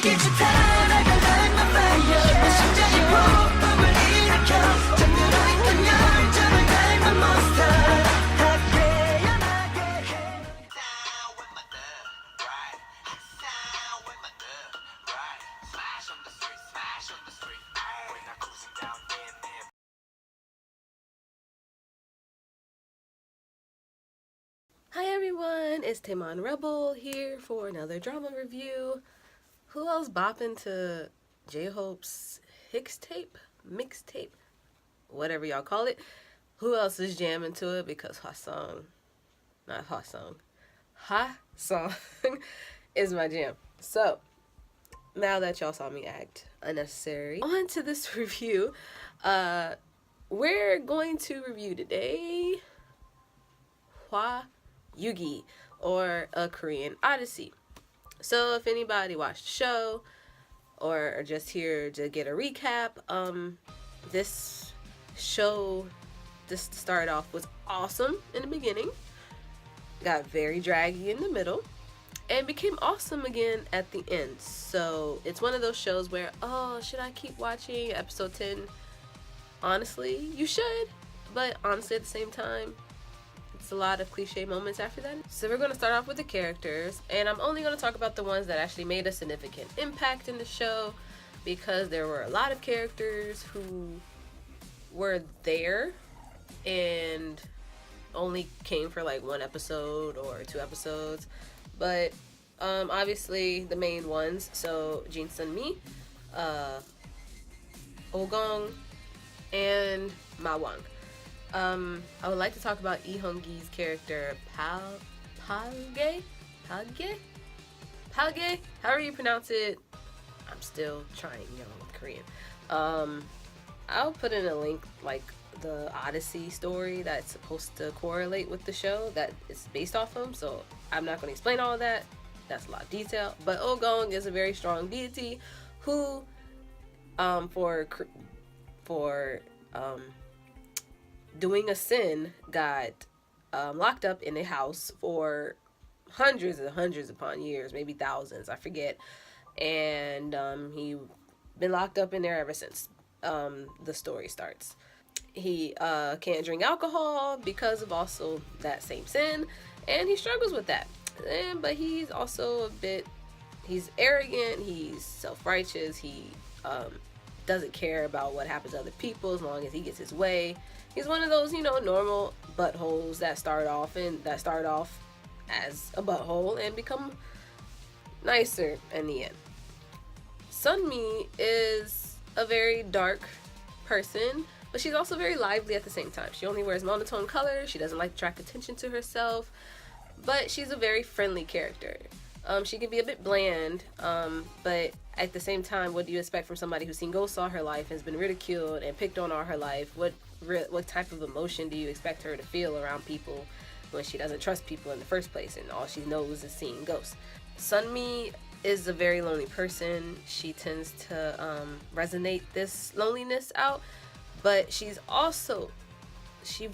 Hi everyone, it's Timon Rebel here for another drama review. Who else bopping to J-Hope's mixtape, whatever y'all call it? Who else is jamming to it? Because Ha Song is my jam. So, now that y'all saw me act unnecessary, on to this review. We're going to review today Hwayugi, or a Korean Odyssey. So if anybody watched the show or are just here to get a recap, this show just started off was awesome in the beginning, got very draggy in the middle, and became awesome again at the end. So it's one of those shows where, oh, should I keep watching episode 10? Honestly, you should, but honestly at the same time, it's a lot of cliche moments after that. So we're going to start off with the characters, and I'm only going to talk about the ones that actually made a significant impact in the show, because there were a lot of characters who were there and only came for like one episode or 2 episodes, but obviously the main ones, so Jin Sun-mi, Oh-gong, and Ma Wang. I would like to talk about Lee Hong-gi's character, Palge, however you pronounce it. I'm still trying, with Korean. I'll put in a link, like the Odyssey story that's supposed to correlate with the show that it's based off of, so I'm not going to explain all of that. That's a lot of detail. But Oh-gong is a very strong deity who, for doing a sin, got locked up in a house for hundreds upon years, maybe thousands, I forget, and he been locked up in there ever since the story starts. He can't drink alcohol because of also that same sin, and he struggles with that, but he's also he's arrogant, he's self-righteous, he doesn't care about what happens to other people as long as he gets his way. He's one of those, normal buttholes that start off as a butthole and become nicer in the end. Sunmi is a very dark person, but she's also very lively at the same time. She only wears monotone colors. She doesn't like to attract attention to herself, but she's a very friendly character. She can be a bit bland, but at the same time, what do you expect from somebody who's seen ghosts all her life, has been ridiculed and picked on all her life? What type of emotion do you expect her to feel around people when she doesn't trust people in the first place and all she knows is seeing ghosts? Sunmi is a very lonely person. She tends to resonate this loneliness out, but she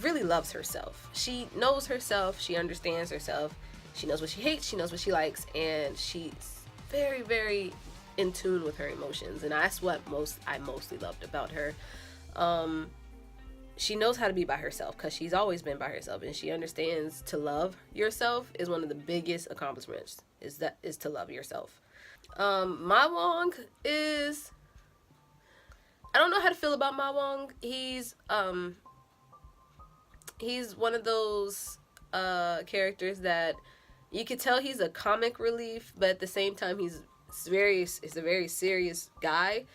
really loves herself. She knows herself, she understands herself, she knows what she hates, she knows what she likes, and she's very, very in tune with her emotions, and that's what I mostly loved about her. She knows how to be by herself because she's always been by herself, and she understands to love yourself is one of the biggest accomplishments, is to love yourself. Ma Wang is, I don't know how to feel about Ma Wang. He's one of those characters that you could tell he's a comic relief, but at the same time he's a very serious guy.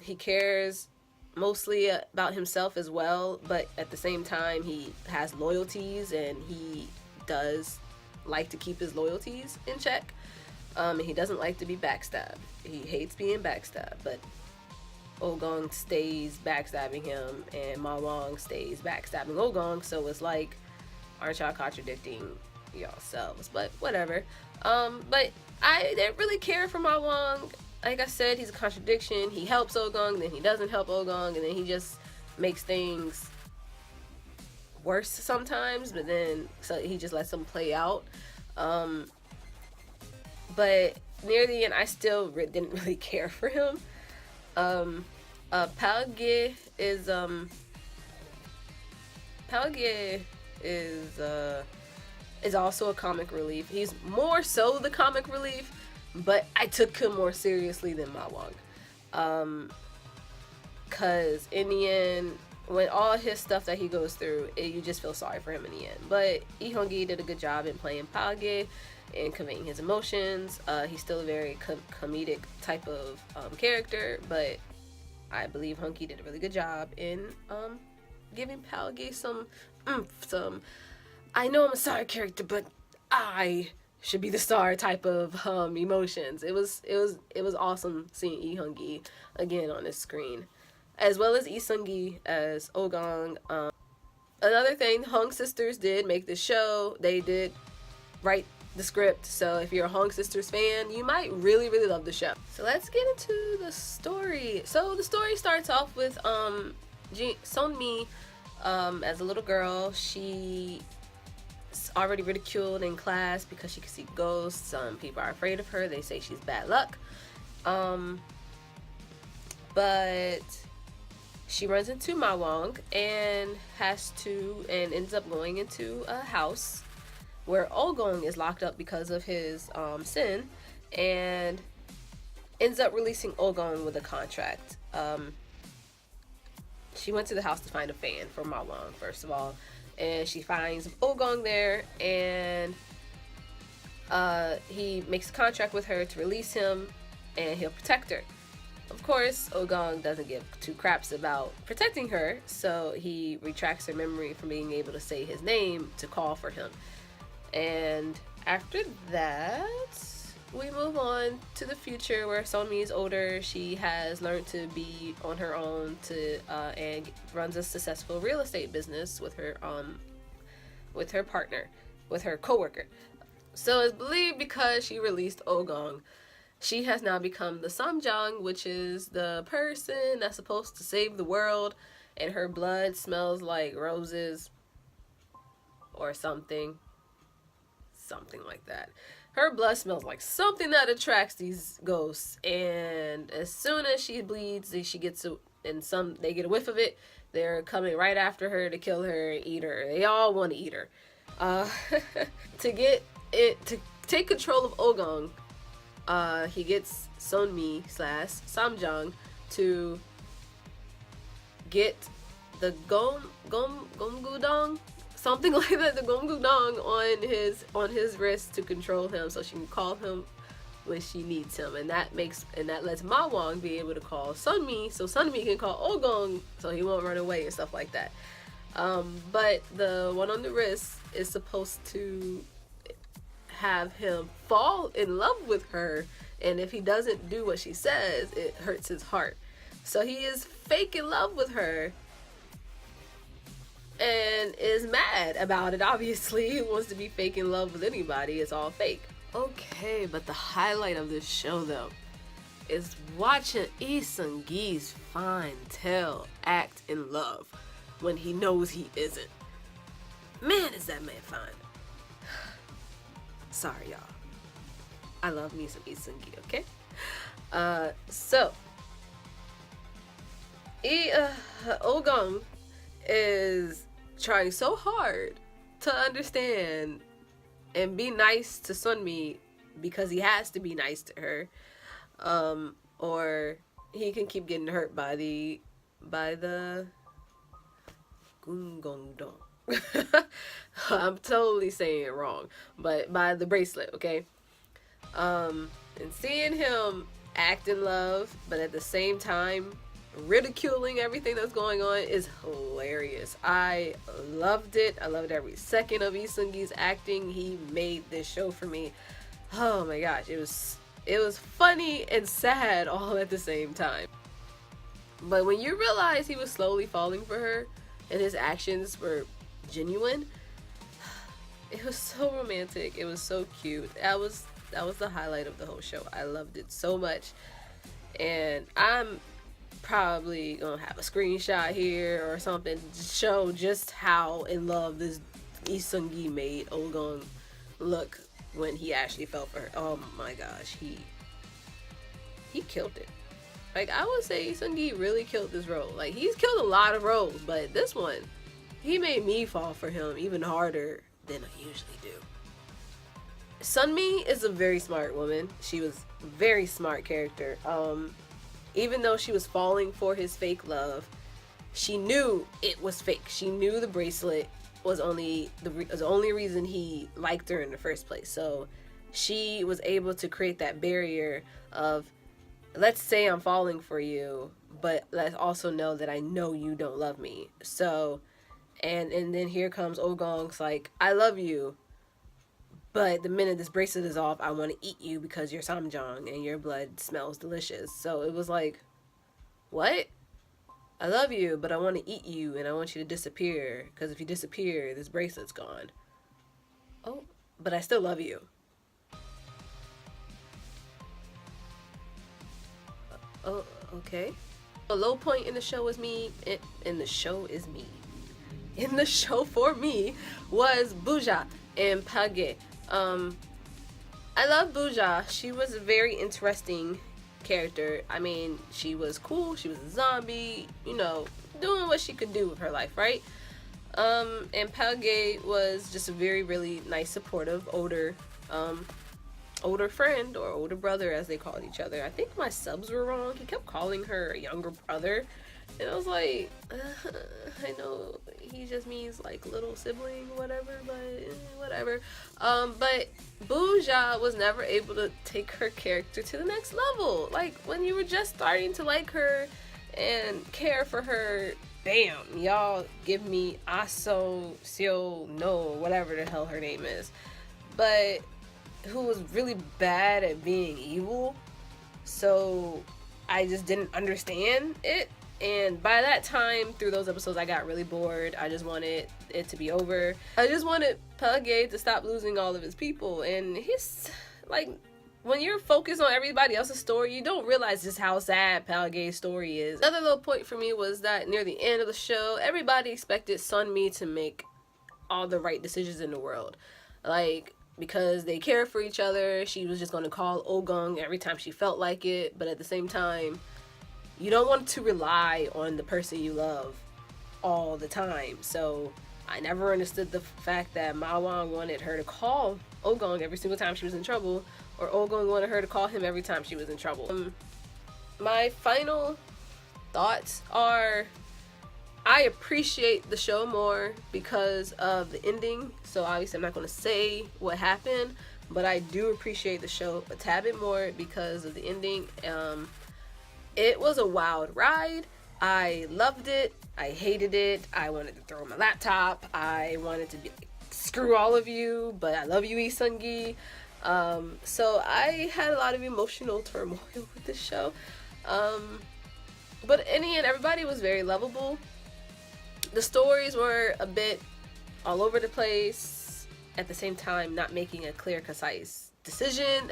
He cares mostly about himself as well, but at the same time he has loyalties, and he does like to keep his loyalties in check. And he doesn't like to be backstabbed. He hates being backstabbed, but Oh-gong stays backstabbing him, and Ma Wang stays backstabbing Oh-gong, so it's like, aren't y'all contradicting yourselves? But whatever. But I didn't really care for Ma Wang. Like I said, he's a contradiction. He helps Oh-gong, then he doesn't help Oh-gong, and then he just makes things worse sometimes, but then so he just lets them play out. But near the end, I still didn't really care for him. Um, Palge is Palge is is also a comic relief. He's more so the comic relief, but I took him more seriously than Mawang. Cause in the end, when all his stuff that he goes through, you just feel sorry for him in the end. But Lee Hwayugi did a good job in playing Palge and conveying his emotions. He's still a very comedic type of character, but I believe Hunky did a really good job in giving Palge some I know I'm a side character, but I should be the star type of emotions. It was awesome seeing Lee Hwayugi again on the screen, as well as Lee Seung-gi as Ogong. Another thing, the Hong sisters did make the show. They did write the script, so if you're a Hong sisters fan, you might really love the show. So let's get into the story. So the story starts off with Sunmi as a little girl. She's already ridiculed in class because she can see ghosts. Some people are afraid of her. They say she's bad luck. But she runs into Mawang and ends up going into a house where Ogong is locked up because of his sin, and ends up releasing Ogong with a contract. She went to the house to find a fan for Mawang, first of all, and she finds Ogong there, and he makes a contract with her to release him, and he'll protect her. Of course, Ogong doesn't give two craps about protecting her, so he retracts her memory from being able to say his name to call for him. And after that, we move on to the future where Sunmi is older. She has learned to be on her own and runs a successful real estate business with her partner, with her coworker. So it's believed because she released Ogong, she has now become the Samjang, which is the person that's supposed to save the world, and her blood smells like roses or something like that. Her blood smells like something that attracts these ghosts, and as soon as she bleeds, they get a whiff of it, they're coming right after her to kill her and eat her. They all want to eat her. To take control of Ogong, he gets Sunmi / Samjang to get the Gomgudong, something like that, the Gomgudong on his wrist to control him, so she can call him when she needs him, and that lets Mawang be able to call Sunmi, so Sunmi can call Ogong, so he won't run away and stuff like that. But the one on the wrist is supposed to have him fall in love with her, and if he doesn't do what she says, it hurts his heart. So he is fake in love with her and is mad about it. Obviously, he wants to be fake in love with anybody. It's all fake. Okay, but the highlight of this show, though, is watching Lee Seung-gi's fine tail act in love when he knows he isn't. Man, is that man fine. Sorry, y'all. I love me some Lee Seung-gi, okay? So, Ogong is trying so hard to understand and be nice to Sunmi because he has to be nice to her, or he can keep getting hurt by the Gungongdong. I'm totally saying it wrong, but by the bracelet, okay? And seeing him act in love, but at the same time ridiculing everything that's going on is hilarious. I loved it. I loved every second of Lee Seung-gi's acting. He made this show for me. Oh my gosh, it was funny and sad all at the same time. But when you realize he was slowly falling for her and his actions were genuine, it was so romantic. It was so cute. That was the highlight of the whole show. I loved it so much, and I'm probably gonna have a screenshot here or something to show just how in love this Lee Seung-gi made Ogong look when he actually fell for her. Oh my gosh, he killed it. Like, I would say Sungi really killed this role. Like, he's killed a lot of roles, but this one, he made me fall for him even harder than I usually do. Sunmi is a very smart woman. She was a very smart character. Even though she was falling for his fake love, she knew it was fake. She knew the bracelet was only the only reason he liked her in the first place. So she was able to create that barrier of, let's say I'm falling for you, but let's also know that I know you don't love me. So, and then here comes Ogong's like, I love you, but the minute this bracelet is off, I want to eat you because you're Samjang and your blood smells delicious. So it was like, what? I love you, but I want to eat you and I want you to disappear, because if you disappear, this bracelet's gone. Oh, but I still love you. Oh, okay. A low point in the show was me. In the show for me was Buja and Page. I love Buja. She was a very interesting character. I mean, she was cool. She was a zombie, you know, doing what she could do with her life, right? And Page was just a very, really nice, supportive, older friend, or older brother as they called each other. I think my subs were wrong. He kept calling her a younger brother, and I was like, I know he just means like little sibling or whatever, but whatever. But Buja was never able to take her character to the next level. Like, when you were just starting to like her and care for her, bam, y'all give me Aso Seo no, whatever the hell her name is, but who was really bad at being evil. So I just didn't understand it. And by that time, through those episodes, I got really bored. I just wanted it to be over. I just wanted Page to stop losing all of his people. And he's like, when you're focused on everybody else's story, you don't realize just how sad Page's story is. Another little point for me was that near the end of the show, everybody expected Sunmi to make all the right decisions in the world. Like, because they care for each other, she was just going to call Ogong every time she felt like it. But at the same time, you don't want to rely on the person you love all the time. So I never understood the fact that Ma Wang wanted her to call Ogong every single time she was in trouble, or Ogong wanted her to call him every time she was in trouble. My final thoughts are, I appreciate the show more because of the ending. So obviously I'm not going to say what happened, but I do appreciate the show a tad bit more because of the ending. It was a wild ride. I loved it. I hated it. I wanted to throw my laptop. I wanted to be like, screw all of you, but I love you, Lee Seung-gi. So I had a lot of emotional turmoil with this show. But in the end, everybody was very lovable. The stories were a bit all over the place, at the same time not making a clear, concise decision.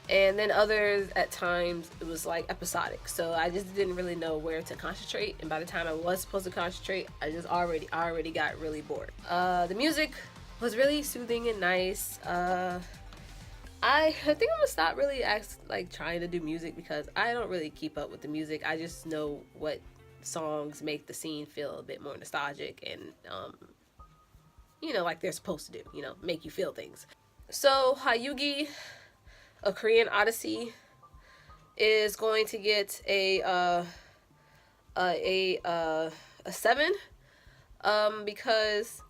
And then others, at times, it was like episodic. So I just didn't really know where to concentrate. And by the time I was supposed to concentrate, I just already got really bored. The music was really soothing and nice. I think I'm gonna stop really trying to do music, because I don't really keep up with the music. I just know what songs make the scene feel a bit more nostalgic and, you know, like they're supposed to do, you know, make you feel things. So Hwayugi, a Korean Odyssey, is going to get a 7, because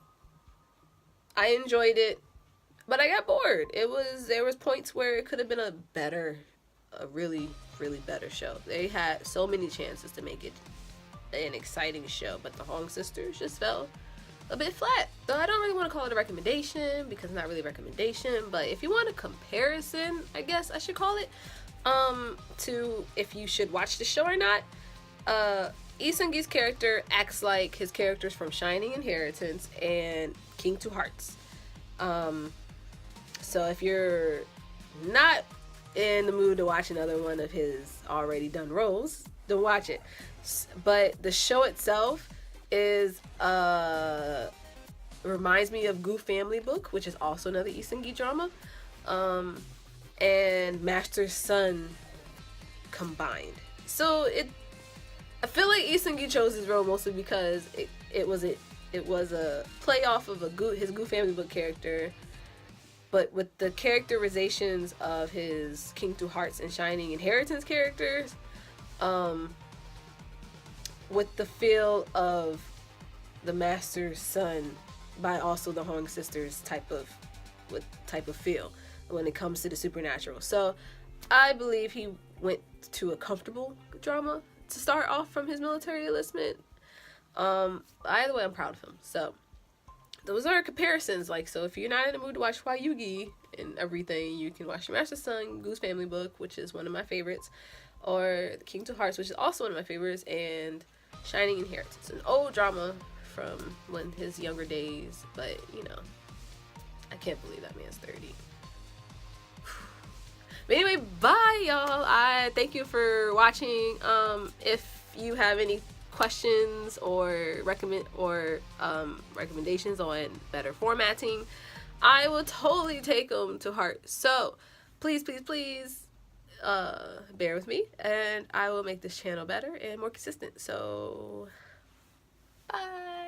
I enjoyed it, but I got bored. There was points where it could have been a really, really better show. They had so many chances to make it an exciting show, but the Hong sisters just fell a bit flat. So I don't really want to call it a recommendation, because it's not really a recommendation, but if you want a comparison, I guess I should call it, to if you should watch the show or not, Lee Seung-gi's character acts like his characters from Shining Inheritance and King Two Hearts. So if you're not in the mood to watch another one of his already done roles, don't watch it. But the show itself is reminds me of Goo Family Book, which is also another Lee Seung-gi drama, and Master's Son combined. So I feel like Lee Seung-gi chose his role mostly because it was a play off of his Goo Family book character, but with the characterizations of his Kingdom Hearts and Shining Inheritance characters, with the feel of the Master's son by also the Hong sisters type of feel when it comes to the supernatural. So I believe he went to a comfortable drama to start off from his military enlistment. Either way, I'm proud of him. So those are comparisons. Like, so if you're not in the mood to watch Hwayugi and everything, you can watch Your Master's Son, Goose Family Book, which is one of my favorites, or The Kingdom Hearts, which is also one of my favorites, and Shining Inheritance, an old drama from when his younger days, but you know, I can't believe that man's 30. But anyway, bye y'all. I thank you for watching. If you have any questions or recommendations on better formatting, I will totally take them to heart. So please bear with me, and I will make this channel better and more consistent. So bye.